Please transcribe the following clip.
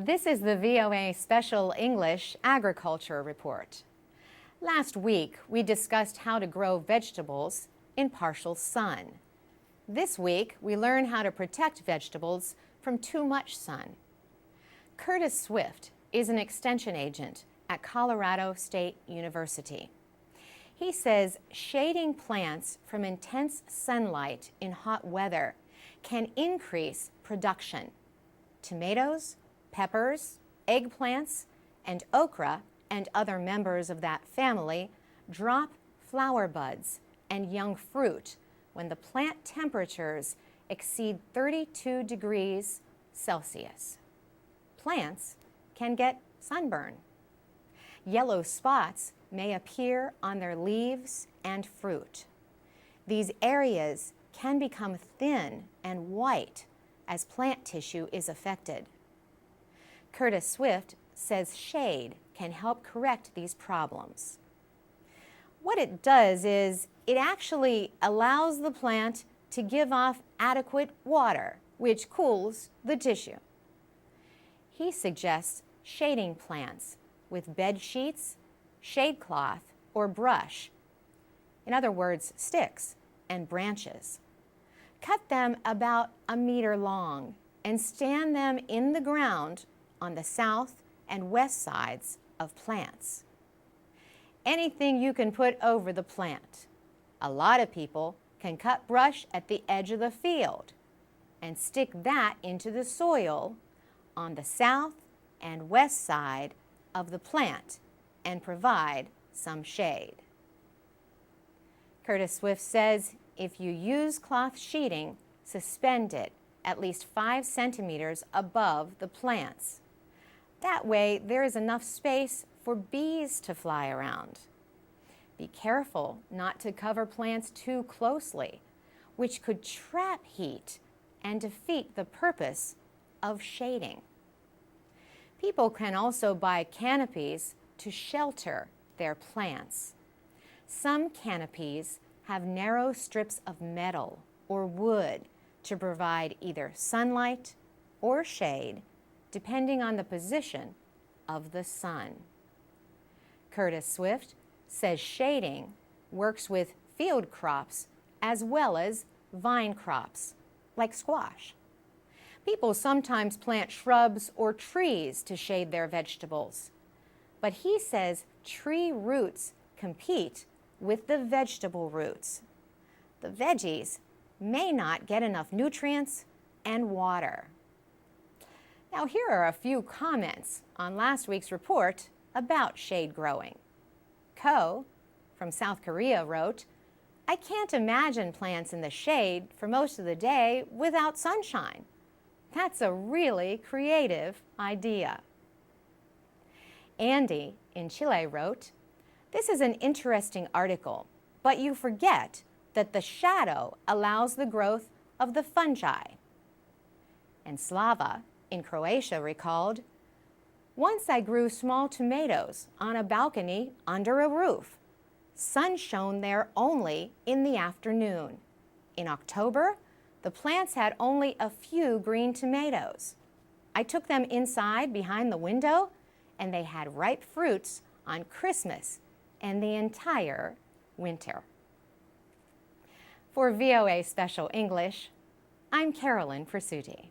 This is the VOA Special English Agriculture Report. Last week, we discussed how to grow vegetables in partial sun. This week, we learn how to protect vegetables from too much sun. Curtis Swift is an extension agent at Colorado State University. He says shading plants from intense sunlight in hot weather can increase production. Tomatoes, peppers, eggplants, and okra and other members of that family drop flower buds and young fruit when the plant temperatures exceed 32 degrees Celsius. Plants can get sunburn. Yellow spots may appear on their leaves and fruit. These areas can become thin and white as plant tissue is affected. Curtis Swift says shade can help correct these problems. What it does is it actually allows the plant to give off adequate water, which cools the tissue. He suggests shading plants with bed sheets, shade cloth, or brush. In other words, sticks and branches. Cut them about a meter long and stand them in the ground on the south and west sides of plants. Anything you can put over the plant. A lot of people can cut brush at the edge of the field and stick that into the soil on the south and west side of the plant and provide some shade. Curtis Swift says if you use cloth sheeting, suspend it at least 5 centimeters above the plants. That way, there is enough space for bees to fly around. Be careful not to cover plants too closely, which could trap heat and defeat the purpose of shading. People can also buy canopies to shelter their plants. Some canopies have narrow strips of metal or wood to provide either sunlight or shade, depending on the position of the sun. Curtis Swift says shading works with field crops as well as vine crops, like squash. People sometimes plant shrubs or trees to shade their vegetables, but he says tree roots compete with the vegetable roots. The veggies may not get enough nutrients and water. Now, here are a few comments on last week's report about shade growing. Ko from South Korea wrote, "I can't imagine plants in the shade for most of the day without sunshine. That's a really creative idea." Andy in Chile wrote, "This is an interesting article, but you forget that the shadow allows the growth of the fungi." And Slava in Croatia recalled, "Once I grew small tomatoes on a balcony under a roof. Sun shone there only in the afternoon. In October, the plants had only a few green tomatoes. I took them inside behind the window, and they had ripe fruits on Christmas and the entire winter." For VOA Special English, I'm Carolyn Presutti.